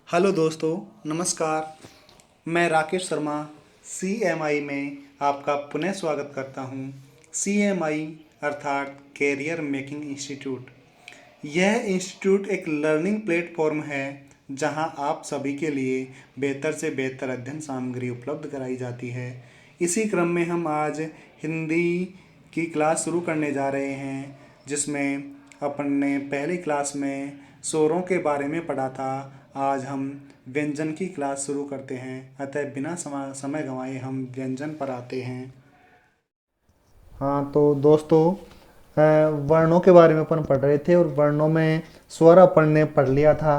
Hello दोस्तों, नमस्कार। मैं राकेश शर्मा CMI में आपका पुनः स्वागत करता हूं। CMI अर्थात कैरियर मेकिंग इंस्टीट्यूट। यह इंस्टीट्यूट एक लर्निंग प्लेटफॉर्म है जहां आप सभी के लिए बेहतर से बेहतर अध्ययन सामग्री उपलब्ध कराई जाती है। इसी क्रम में हम आज हिंदी की क्लास शुरू करने जा रहे हैं, जिसमें अपन ने पहली क्लास में स्वरों के बारे में पढ़ा था। आज हम व्यंजन की क्लास शुरू करते हैं, अतः बिना समय गंवाए हम व्यंजन पर आते हैं। हाँ तो दोस्तों, वर्णों के बारे में अपन पढ़ रहे थे और वर्णों में स्वर अपन ने पढ़ लिया था।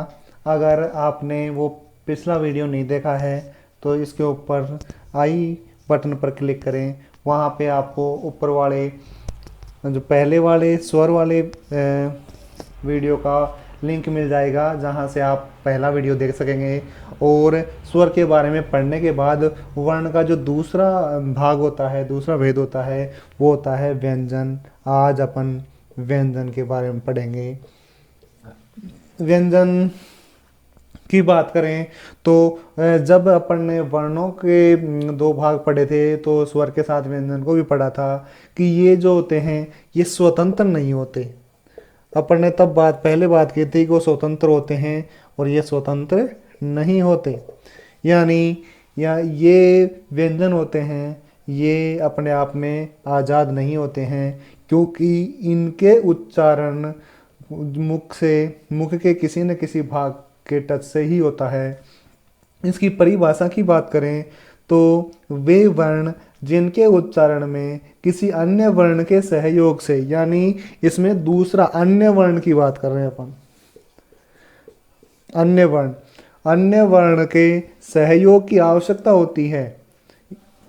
अगर आपने वो पिछला वीडियो नहीं देखा है तो इसके ऊपर आई बटन पर क्लिक करें। वहाँ पे आपको ऊपर वाले जो पहले वाले स्वर वाले वीडियो का लिंक मिल जाएगा, जहाँ से आप पहला वीडियो देख सकेंगे। और स्वर के बारे में पढ़ने के बाद वर्ण का जो दूसरा भाग होता है, दूसरा भेद होता है, वो होता है व्यंजन। आज अपन व्यंजन के बारे में पढ़ेंगे। व्यंजन की बात करें तो जब अपन ने वर्णों के दो भाग पढ़े थे तो स्वर के साथ व्यंजन को भी पढ़ा था कि ये जो होते हैं ये स्वतंत्र नहीं होते। अपन ने तब पहले बात की थी कि वो स्वतंत्र होते हैं और ये स्वतंत्र नहीं होते। यानी ये व्यंजन होते हैं, ये अपने आप में आज़ाद नहीं होते हैं, क्योंकि इनके उच्चारण मुख के किसी न किसी भाग के टच से ही होता है। इसकी परिभाषा की बात करें तो वे वर्ण जिनके उच्चारण में किसी अन्य वर्ण के सहयोग से, यानी इसमें दूसरा अन्य वर्ण की बात कर रहे हैं अपन, अन्य वर्ण के सहयोग की आवश्यकता होती है।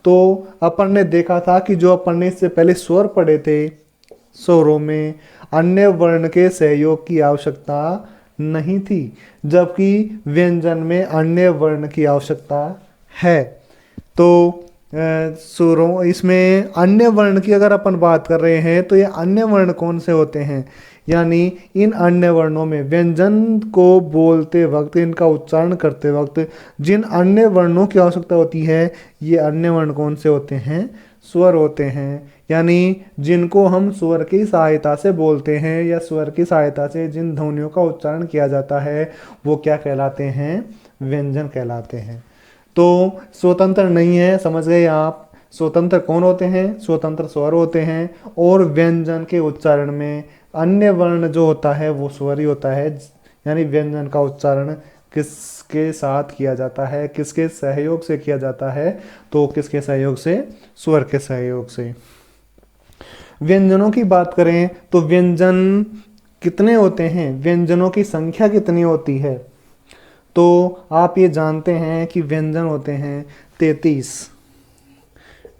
तो अपन ने देखा था कि जो अपन ने इससे पहले स्वर पढ़े थे, स्वरों में अन्य वर्ण के सहयोग की आवश्यकता नहीं थी, जबकि व्यंजन में अन्य वर्ण की आवश्यकता है। तो स्वरों इसमें अन्य वर्ण की अगर अपन बात कर रहे हैं तो ये अन्य वर्ण कौन से होते हैं, यानी इन अन्य वर्णों में व्यंजन को बोलते वक्त, इनका उच्चारण करते वक्त जिन अन्य वर्णों की आवश्यकता होती है, ये अन्य वर्ण कौन से होते हैं? स्वर होते हैं। यानी जिनको हम स्वर की सहायता से बोलते हैं या स्वर की सहायता से जिन ध्वनियों का उच्चारण किया जाता है, वो क्या कहलाते हैं? व्यंजन कहलाते हैं। तो स्वतंत्र नहीं है, समझ गए आप? स्वतंत्र कौन होते हैं? स्वतंत्र स्वर होते हैं। और व्यंजन के उच्चारण में अन्य वर्ण जो होता है वो स्वर ही होता है। यानी व्यंजन का उच्चारण किसके साथ किया जाता है, किसके सहयोग से किया जाता है? तो किसके सहयोग से? स्वर के सहयोग से। व्यंजनों की बात करें तो व्यंजन कितने होते हैं, व्यंजनों की संख्या कितनी होती है? तो आप ये जानते हैं कि व्यंजन होते हैं 33।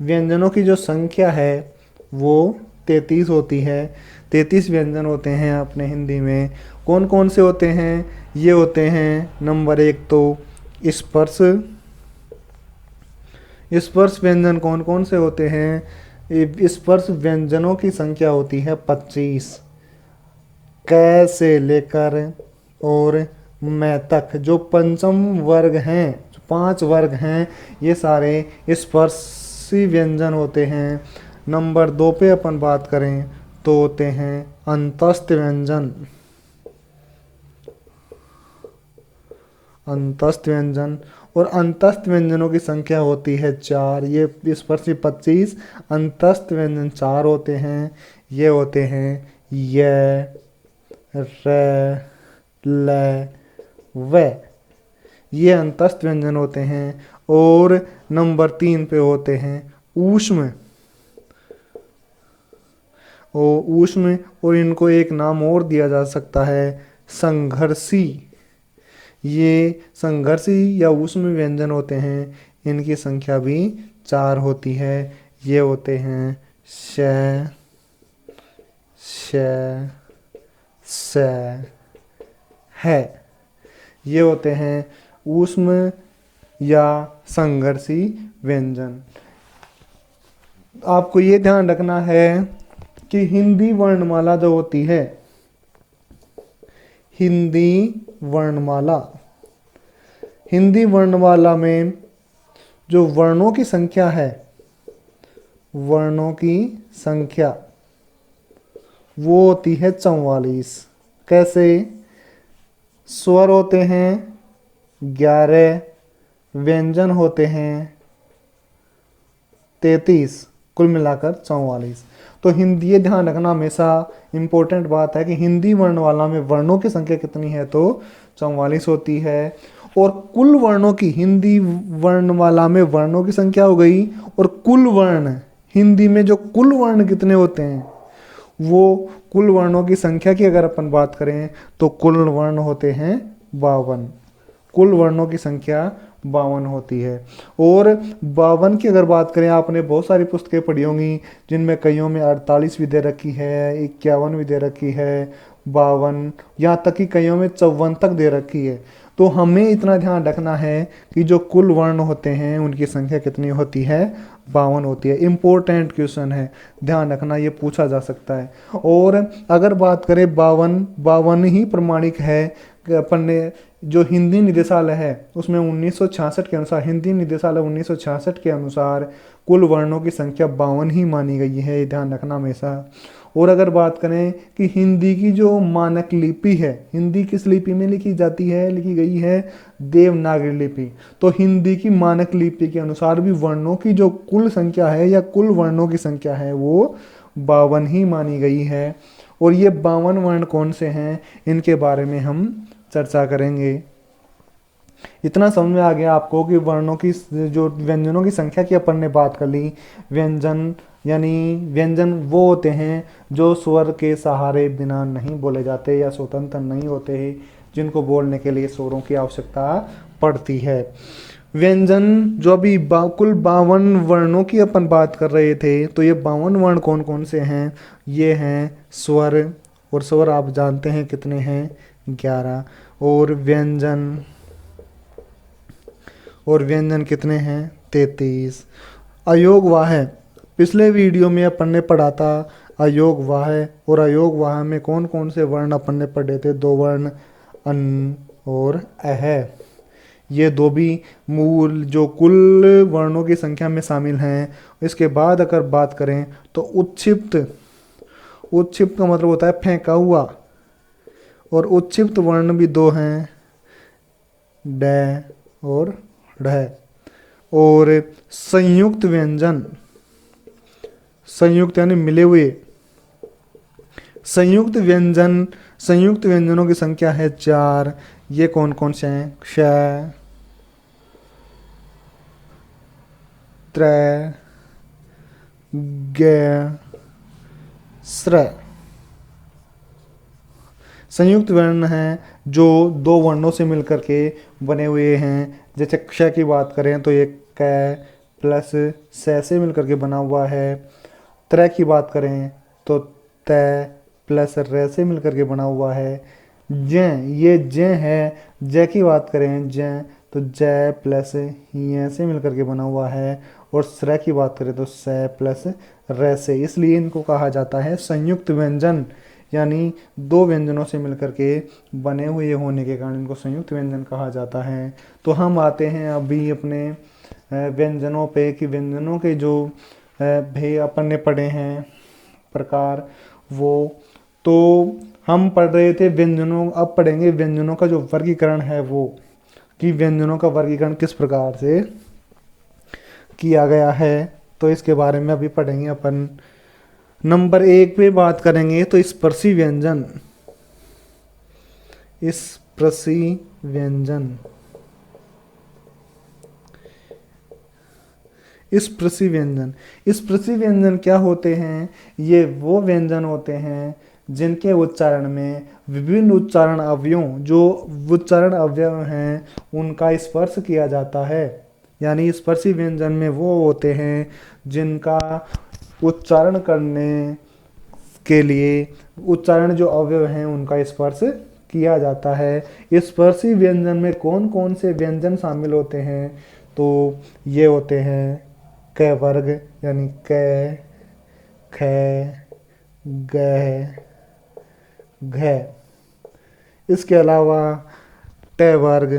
व्यंजनों की जो संख्या है वो 33 होती है। 33 व्यंजन होते हैं अपने हिंदी में। कौन कौन से होते हैं? ये होते हैं, नंबर 1 तो स्पर्श। स्पर्श व्यंजन कौन कौन से होते हैं? स्पर्श व्यंजनों की संख्या होती है 25। क से लेकर और मैं तक जो पंचम वर्ग हैं, जो 5 वर्ग हैं, ये सारे स्पर्शी व्यंजन होते हैं। नंबर 2 पे अपन बात करें तो होते हैं अंतस्थ व्यंजन। अंतस्थ व्यंजन, और अंतस्थ व्यंजनों की संख्या होती है 4। ये स्पर्शी 25, अंतस्थ व्यंजन 4 होते हैं। ये होते हैं य, र, ल, व। ये अंतस्थ व्यंजन होते हैं। और नंबर 3 पे होते हैं ऊष्म। और इनको एक नाम और दिया जा सकता है, संघर्षी। ये संघर्षी या ऊष्म व्यंजन होते हैं, इनकी संख्या भी 4 होती है। ये होते हैं श, श, स, है। ये होते हैं ऊष्म या संघर्षी व्यंजन। आपको ये ध्यान रखना है कि हिंदी वर्णमाला जो होती है, हिंदी वर्णमाला हिंदी वर्णमाला में जो वर्णों की संख्या है, वर्णों की संख्या वो होती है 44। कैसे? स्वर होते हैं 11, व्यंजन होते हैं 33, कुल मिलाकर 44। तो हिंदी, ये ध्यान रखना हमेशा, इंपॉर्टेंट बात है कि हिंदी वर्णमाला में वर्णों की संख्या कितनी है, तो 44 होती है। और कुल वर्णों की, हिंदी वर्णमाला में वर्णों की संख्या हो गई, और कुल वर्ण, हिंदी में जो कुल वर्ण कितने होते हैं, वो कुल वर्णों की संख्या की अगर अपन बात करें तो कुल वर्ण होते हैं 52। कुल वर्णों की संख्या 52 होती है। और 52 की अगर बात करें, आपने बहुत सारी पुस्तकें पढ़ी होंगी जिनमें कईयों में 48 भी दे रखी है, 51 भी दे रखी है, 52, यहाँ तक कि कईयों में 54 तक दे रखी है। तो हमें इतना ध्यान रखना है कि जो कुल वर्ण होते हैं उनकी संख्या कितनी होती है, 52 होती है। इम्पोर्टेंट क्वेश्चन है, ध्यान रखना, ये पूछा जा सकता है। और अगर बात करें 52 ही प्रमाणिक है कि अपन ने जो हिंदी निदेशालय है उसमें 1966 के अनुसार, हिंदी निदेशालय 1966 के अनुसार कुल वर्णों की संख्या 52 ही मानी गई है, ये ध्यान रखना हमेशा। और अगर बात करें कि हिंदी की जो मानक लिपि है, हिंदी किस लिपि में लिखी जाती है, लिखी गई है देवनागरी लिपि। तो हिंदी की मानक लिपि के अनुसार भी वर्णों की जो कुल संख्या है या कुल वर्णों की संख्या है वो 52 ही मानी गई है। और ये 52 वर्ण कौन से हैं, इनके बारे में हम चर्चा करेंगे। इतना समझ में आ गया आपको कि वर्णों की, जो व्यंजनों की संख्या की अपन ने बात कर ली। व्यंजन यानी व्यंजन वो होते हैं जो स्वर के सहारे बिना नहीं बोले जाते या स्वतंत्र नहीं होते हैं, जिनको बोलने के लिए स्वरों की आवश्यकता पड़ती है। व्यंजन जो अभी कुल 52 वर्णों की अपन बात कर रहे थे, तो ये 52 वर्ण कौन कौन से हैं? ये हैं स्वर, और स्वर आप जानते हैं कितने हैं, 11। और व्यंजन कितने हैं, 33। अयोग वाह, पिछले वीडियो में अपन ने पढ़ा था अयोग वाह, और अयोग वाह में कौन कौन से वर्ण अपन ने पढ़े थे, 2 वर्ण अन और अह। ये 2 भी मूल जो कुल वर्णों की संख्या में शामिल हैं। इसके बाद अगर बात करें तो उत्क्षिप्त, उत्क्षिप्त का मतलब होता है फेंका हुआ, और उत्क्षिप्त वर्ण भी 2 हैं, ड और ढ। और संयुक्त व्यंजन, संयुक्त यानी मिले हुए, संयुक्त व्यंजन, संयुक्त व्यंजनों की संख्या है 4। ये कौन कौन से हैं? क्ष, त्र, ग, स्र। संयुक्त वर्ण हैं जो 2 वर्णों से मिलकर के बने हुए हैं। जैसे क्ष की बात करें तो ये क प्लस स से मिलकर के बना हुआ है। त्र की बात करें तो त प्लस र से मिलकर के बना हुआ है। ज, ये ज है। ज की बात करें ज, तो ज प्लस य से मिलकर के बना हुआ है। और स्र की बात करें तो स प्लस र से, इसलिए इनको कहा जाता है संयुक्त व्यंजन, यानी 2 व्यंजनों से मिलकर के बने हुए होने के कारण इनको संयुक्त व्यंजन कहा जाता है। तो हम आते हैं अभी अपने व्यंजनों पे, कि व्यंजनों के जो भेद अपन ने पढ़े हैं प्रकार, वो तो हम पढ़ रहे थे व्यंजनों, अब पढ़ेंगे व्यंजनों का जो वर्गीकरण है वो, कि व्यंजनों का वर्गीकरण किस प्रकार से किया गया है। तो इसके बारे में अभी पढ़ेंगे अपन। नंबर 1 पे बात करेंगे तो स्पर्शी व्यंजन, स्पर्शी व्यंजन, स्पर्शी व्यंजन। स्पर्शी व्यंजन क्या होते हैं? ये वो व्यंजन होते हैं जिनके उच्चारण में विभिन्न उच्चारण अवयवों, जो उच्चारण अवयव हैं उनका स्पर्श किया जाता है। यानी स्पर्शी व्यंजन में वो होते हैं जिनका उच्चारण करने के लिए उच्चारण जो अवयव हैं उनका स्पर्श किया जाता है। स्पर्शी व्यंजन में कौन कौन से व्यंजन शामिल होते हैं? तो ये होते हैं क वर्ग, यानी क, ख, ग, घ। इसके अलावा ट वर्ग,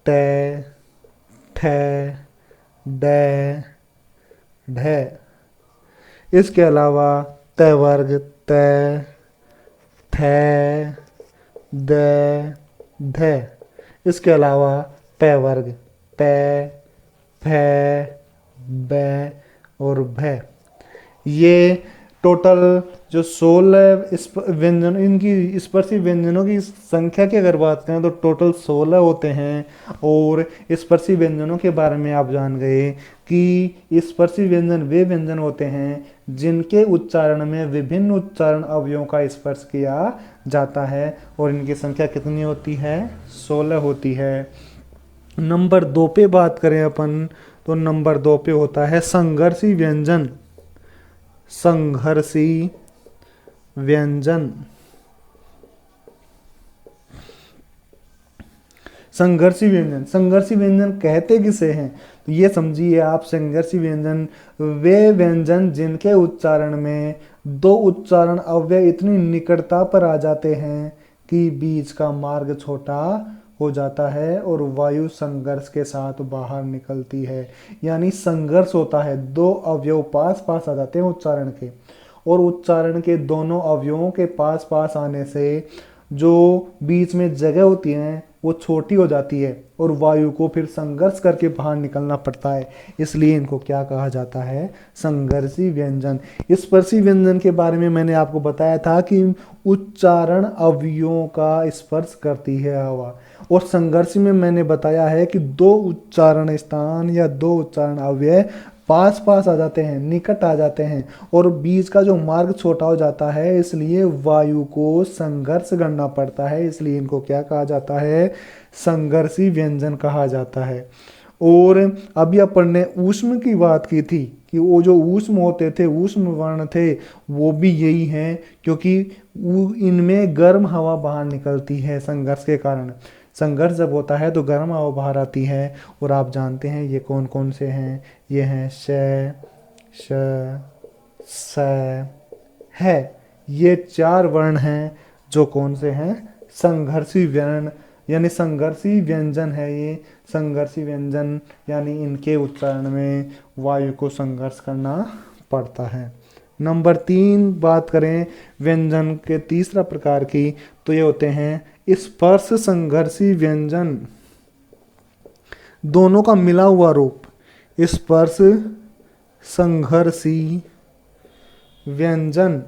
ट, ठ, डै, ढै। इसके अलावा त वर्ग त, थ, द, ध। इसके अलावा प वर्ग प, फ, ब और भ। ये टोटल जो 16 व्यंजन, इनकी स्पर्शी व्यंजनों की संख्या की अगर बात करें तो टोटल 16 होते हैं। और स्पर्शी व्यंजनों के बारे में आप जान गए कि स्पर्शी व्यंजन वे व्यंजन होते हैं जिनके उच्चारण में विभिन्न उच्चारण अवयवों का स्पर्श किया जाता है। और इनकी संख्या कितनी होती है? 16 होती है। नंबर 2 पे बात करें अपन तो नंबर 2 पे होता है संघर्षी व्यंजन। संघर्षी व्यंजन। संघर्षी व्यंजन, संघर्षी व्यंजन कहते किसे हैं? तो ये समझिए आप, संघर्षी व्यंजन वे व्यंजन जिनके उच्चारण में दो उच्चारण अव्यय इतनी निकटता पर आ जाते हैं कि बीच का मार्ग छोटा हो जाता है और वायु संघर्ष के साथ बाहर निकलती है। यानी संघर्ष होता है, दो अवयव पास पास आ जाते हैं उच्चारण के, और उच्चारण के दोनों अवयवों के पास पास आने से जो बीच में जगह होती है वो छोटी हो जाती है और वायु को फिर संघर्ष करके बाहर निकलना पड़ता है। इसलिए इनको क्या कहा जाता है? संघर्षी व्यंजन। स्पर्शी व्यंजन के बारे में मैंने आपको बताया था कि उच्चारण अवयवों का स्पर्श करती है हवा, और संघर्षी में मैंने बताया है कि दो उच्चारण स्थान या दो उच्चारण अवयव पास पास आ जाते हैं, निकट आ जाते हैं और बीच का जो मार्ग छोटा हो जाता है, इसलिए वायु को संघर्ष करना पड़ता है। इसलिए इनको क्या कहा जाता है? संघर्षी व्यंजन कहा जाता है। और अभी अपन ने ऊष्म की बात की थी कि वो जो ऊष्म होते थे, ऊष्म वर्ण थे, वो भी यही हैं क्योंकि इनमें गर्म हवा बाहर निकलती है संघर्ष के कारण। संघर्ष जब होता है तो गर्म हवा बाहर आती है। और आप जानते हैं ये कौन कौन से हैं? ये हैं श, श, स, है। ये 4 वर्ण हैं जो कौन से हैं? संघर्षी वर्ण, यानी संघर्षी व्यंजन है ये। संघर्षी व्यंजन यानी इनके उच्चारण में वायु को संघर्ष करना पड़ता है। नंबर 3 बात करें व्यंजन के तीसरा प्रकार की, तो ये होते हैं स्पर्श संघर्षी व्यंजन। दोनों का मिला हुआ रूप स्पर्श संघर्षी व्यंजन।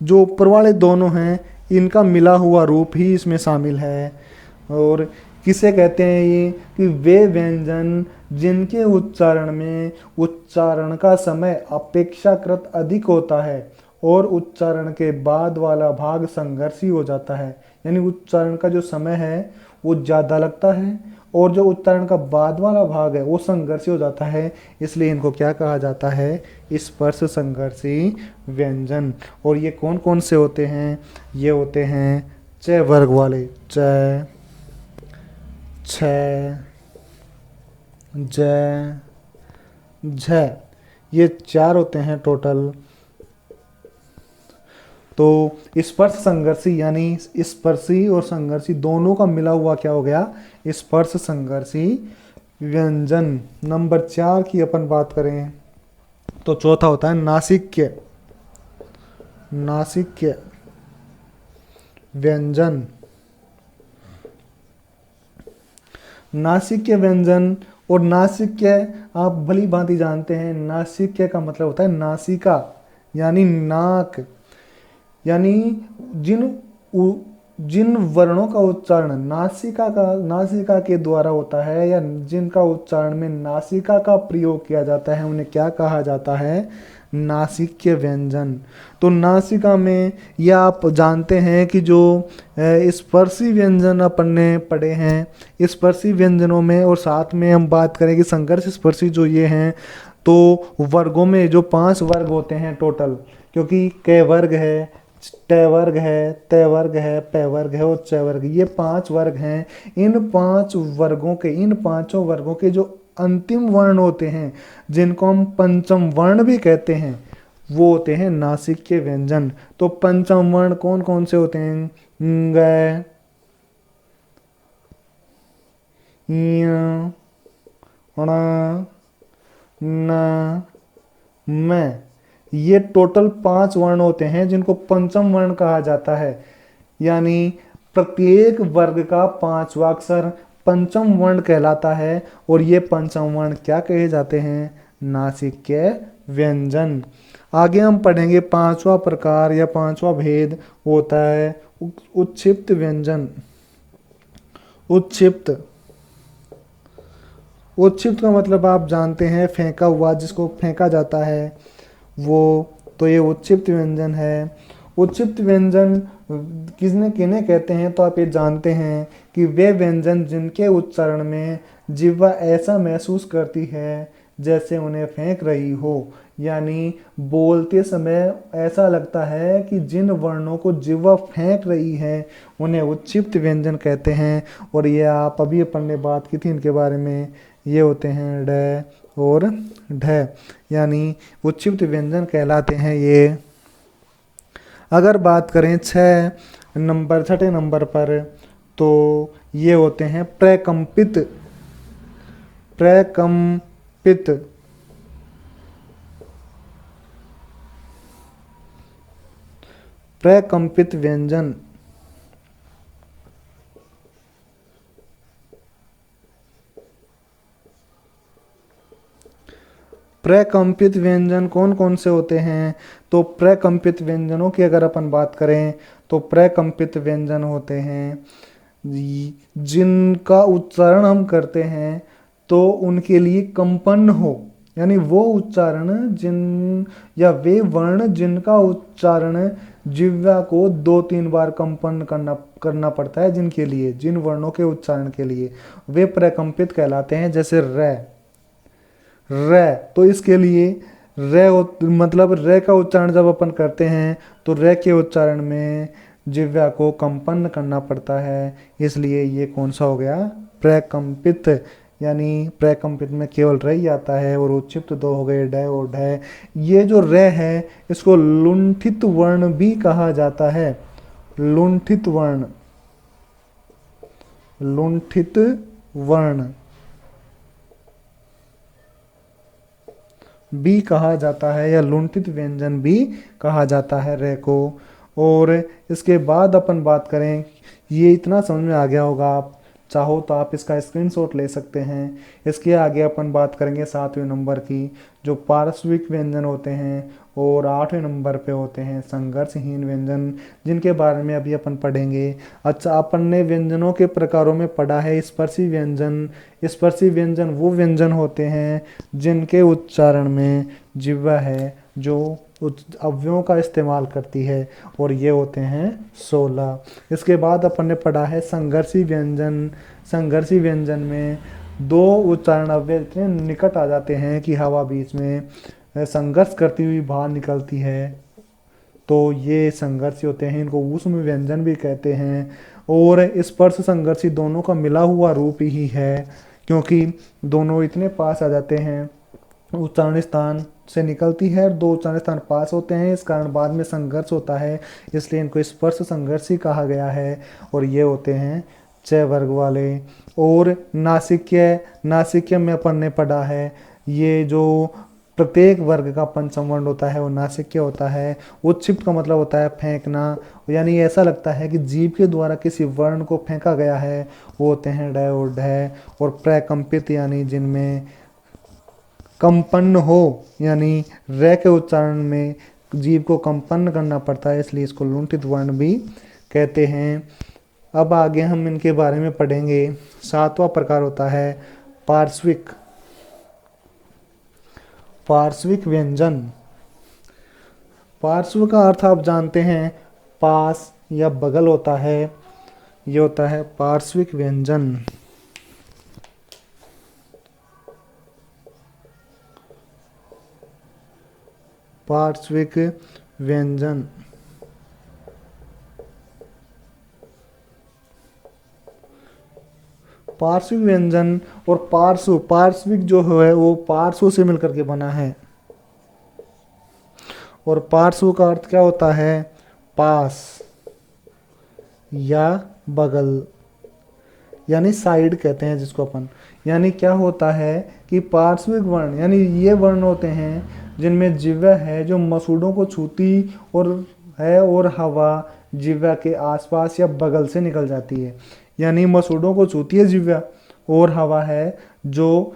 जो ऊपर वाले दोनों हैं इनका मिला हुआ रूप ही इसमें शामिल है। और किसे कहते हैं ये? कि वे व्यंजन जिनके उच्चारण में उच्चारण का समय अपेक्षाकृत अधिक होता है और उच्चारण के बाद वाला भाग संघर्षी हो जाता है। यानी उच्चारण का जो समय है वो ज़्यादा लगता है और जो उच्चारण का बाद वाला भाग है वो संघर्षी हो जाता है। इसलिए इनको क्या कहा जाता है? स्पर्श संघर्षी व्यंजन। और ये कौन कौन से होते हैं? ये होते हैं च वर्ग वाले, च, छ, ज, झ। ये 4 होते हैं टोटल। तो स्पर्श संघर्षी यानी स्पर्शी और संघर्षी दोनों का मिला हुआ क्या हो गया? स्पर्श संघर्षी व्यंजन। नंबर 4 की अपन बात करें तो चौथा होता है नासिक्य। नासिक्य व्यंजन। नासिक्य व्यंजन और नासिक्य आप भली भांति जानते हैं। नासिक्य का मतलब होता है नासिका यानी नाक। यानी जिन वर्णों का उच्चारण नासिका के द्वारा होता है या जिनका उच्चारण में नासिका का प्रयोग किया जाता है उन्हें क्या कहा जाता है? नासिक्य व्यंजन। तो नासिका में यह आप जानते हैं कि जो स्पर्शी व्यंजन अपन ने पढ़े हैं, स्पर्शी व्यंजनों में और साथ में हम बात करें कि संघर्ष स्पर्शी जो ये हैं, तो वर्गों में जो 5 वर्ग होते हैं टोटल, क्योंकि क वर्ग है, ट वर्ग है, त वर्ग है, प वर्ग है और च वर्ग, ये 5 वर्ग हैं। इन 5 वर्गों के, इन 5 वर्गों के जो अंतिम वर्ण होते हैं जिनको हम पंचम वर्ण भी कहते हैं, वो होते हैं नासिक्य व्यंजन। तो पंचम वर्ण कौन कौन से होते हैं? ग, य, ण, न, मैं। ये टोटल 5 वर्ण होते हैं जिनको पंचम वर्ण कहा जाता है। यानी प्रत्येक वर्ग का 5वां अक्षर पंचम वर्ण कहलाता है और ये पंचम वर्ण क्या कहे जाते हैं? नासिक्य व्यंजन। आगे हम पढ़ेंगे 5वां प्रकार या 5वां भेद होता है उत्क्षिप्त व्यंजन। उत्क्षिप्त, उत्क्षिप्त का मतलब आप जानते हैं फेंका हुआ, जिसको फेंका जाता है वो, तो ये उत्क्षिप्त व्यंजन है। उत्क्षिप्त व्यंजन किसने किन्हें कहते हैं? तो आप ये जानते हैं कि वे व्यंजन जिनके उच्चारण में जिह्वा ऐसा महसूस करती है जैसे उन्हें फेंक रही हो। यानी बोलते समय ऐसा लगता है कि जिन वर्णों को जिह्वा फेंक रही है उन्हें उत्क्षिप्त व्यंजन कहते हैं। और ये आप अभी अपन ने बात की थी इनके बारे में, ये होते हैं ड और ढ, यानी उत्क्षिप्त व्यंजन कहलाते हैं ये। अगर बात करें 6 नंबर, छठे नंबर पर, तो ये होते हैं प्रकंपित। प्रकंपित, प्रकंपित व्यंजन। प्रकंपित व्यंजन कौन कौन से होते हैं? तो प्रकंपित व्यंजनों की अगर अपन बात करें तो प्रकंपित व्यंजन होते हैं जिनका उच्चारण हम करते हैं तो उनके लिए कंपन हो। यानी वो उच्चारण जिन या वे वर्ण जिनका उच्चारण जिह्वा को 2-3 बार कंपन करना पड़ता है, जिनके लिए, जिन वर्णों के उच्चारण के लिए वे प्रकंपित कहलाते हैं। जैसे र, र, तो इसके लिए मतलब र का उच्चारण जब अपन करते हैं तो र के उच्चारण में जिह्वा को कंपन करना पड़ता है, इसलिए ये कौन सा हो गया? प्रकंपित। यानी प्रकंपित में केवल र ही आता है। और उत्क्षिप्त 2 हो गए ड और ढ। ये जो र है इसको लुंठित वर्ण भी कहा जाता है। लुंठित वर्ण, लुंठित वर्ण भी कहा जाता है या लुंठित व्यंजन भी कहा जाता है रे को। और इसके बाद अपन बात करें, ये इतना समझ में आ गया होगा, आप चाहो तो आप इसका स्क्रीनशॉट ले सकते हैं। इसके आगे अपन बात करेंगे 7वें नंबर की, जो पार्श्विक व्यंजन होते हैं। और 8वें नंबर पे होते हैं संघर्षहीन व्यंजन, जिनके बारे में अभी अपन पढ़ेंगे। अच्छा, अपन ने व्यंजनों के प्रकारों में पढ़ा है स्पर्शी व्यंजन। स्पर्शी व्यंजन वो व्यंजन होते हैं जिनके उच्चारण में जिह्वा है जो अवयवों का इस्तेमाल करती है, और ये होते हैं 16। इसके बाद अपन ने पढ़ा है संघर्षी व्यंजन। संघर्षी व्यंजन में 2 उच्चारण अवयव इतने निकट आ जाते हैं कि हवा बीच में संघर्ष करती हुई बाहर निकलती है, तो ये संघर्षी होते हैं। इनको ऊष्म व्यंजन भी कहते हैं। और स्पर्श संघर्षी दोनों का मिला हुआ रूप ही है, क्योंकि दोनों इतने पास आ जाते हैं, उच्चारण स्थान से निकलती है और 2 उच्चारण स्थान पास होते हैं, इस कारण बाद में संघर्ष होता है, इसलिए इनको स्पर्श संघर्षी कहा गया है। और ये होते हैं 6 वर्ग वाले। और नासिक्य, नासिक्य में अपन ने पढ़ा है ये जो प्रत्येक वर्ग का पंचम वर्ण होता है वो नासिक्य होता है। उत्क्षिप्त का मतलब होता है फेंकना, यानी ऐसा लगता है कि जीभ के द्वारा किसी वर्ण को फेंका गया है, वो होते हैं ड और ढ। और प्रकंपित यानी जिनमें कंपन हो, यानी र के उच्चारण में जीभ को कंपन करना पड़ता है, इसलिए इसको लुंठित वर्ण भी कहते हैं। अब आगे हम इनके बारे में पढ़ेंगे। 7वां प्रकार होता है पार्श्विक। पार्श्विक व्यंजन। पार्श्व का अर्थ आप जानते हैं पास या बगल होता है, ये होता है पार्श्विक व्यंजन। पार्श्विक व्यंजन। पार्श्विक व्यंजन और पार्श्व, पार्श्विक जो है वो पार्श्व से मिलकर के बना है। और पार्श्व का अर्थ क्या होता है? पास या बगल, यानी साइड कहते हैं जिसको अपन। यानी क्या होता है कि पार्श्विक वर्ण यानी ये वर्ण होते हैं जिनमें जिह्वा है जो मसूड़ों को छूती और है, और हवा जिह्वा के आसपास या बगल से निकल जाती है। यानी मसूड़ों को छूती है जिह्वा, और हवा है जो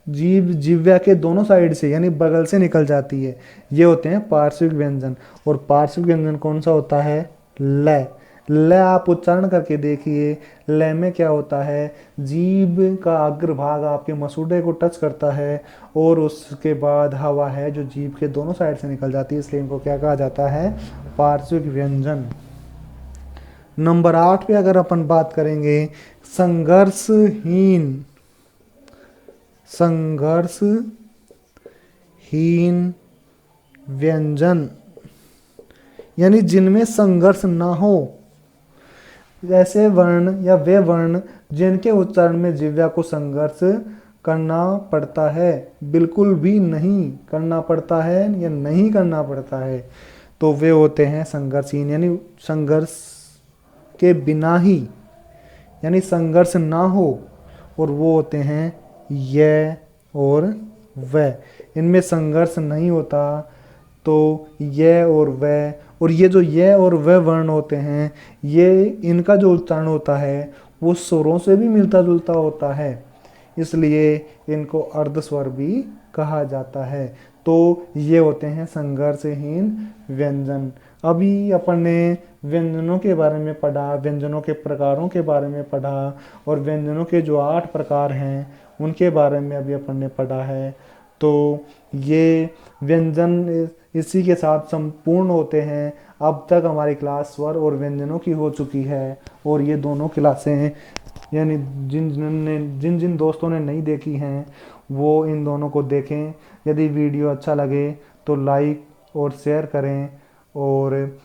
जिह्वा के दोनों साइड से यानी बगल से निकल जाती है। ये होते हैं पार्श्विक व्यंजन। और पार्श्विक व्यंजन कौन सा होता है? ल। ल आप उच्चारण करके देखिए। ल में क्या होता है? जीभ का अग्रभाग आपके मसूड़े को टच करता है, और उसके बाद हवा है जो जीभ के दोनों साइड से निकल जाती है, इसलिए इनको क्या कहा जाता है? पार्श्विक व्यंजन। नंबर 8 पे अगर अपन बात करेंगे, संघर्षहीन व्यंजन यानी जिनमें संघर्ष ना हो। ऐसे वर्ण या वे वर्ण जिनके उच्चारण में जिह्वा को संघर्ष करना पड़ता है, बिल्कुल भी नहीं करना पड़ता है या नहीं करना पड़ता है, तो वे होते हैं संघर्षहीन। यानी संघर्ष के बिना ही, यानी संघर्ष ना हो, और वो होते हैं य और व। इनमें संघर्ष नहीं होता, तो ये और वह, और ये जो ये और वह वर्ण होते हैं, ये इनका जो उच्चारण होता है वो स्वरों से भी मिलता जुलता होता है, इसलिए इनको अर्धस्वर भी कहा जाता है। तो ये होते हैं संघर्षहीन व्यंजन। अभी अपन ने व्यंजनों के बारे में पढ़ा, व्यंजनों के प्रकारों के बारे में पढ़ा, और व्यंजनों के जो 8 प्रकार हैं उनके बारे में अभी अपन ने पढ़ा है। तो ये व्यंजन इसी के साथ संपूर्ण होते हैं। अब तक हमारी क्लास स्वर और व्यंजनों की हो चुकी है, और ये दोनों क्लासें यानी जिन जिन दोस्तों ने नहीं देखी हैं वो इन दोनों को देखें। यदि वीडियो अच्छा लगे तो लाइक और शेयर करें, और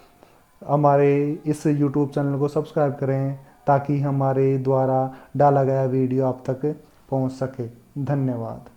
हमारे इस YouTube चैनल को सब्सक्राइब करें, ताकि हमारे द्वारा डाला गया वीडियो आप तक पहुंच सके। धन्यवाद।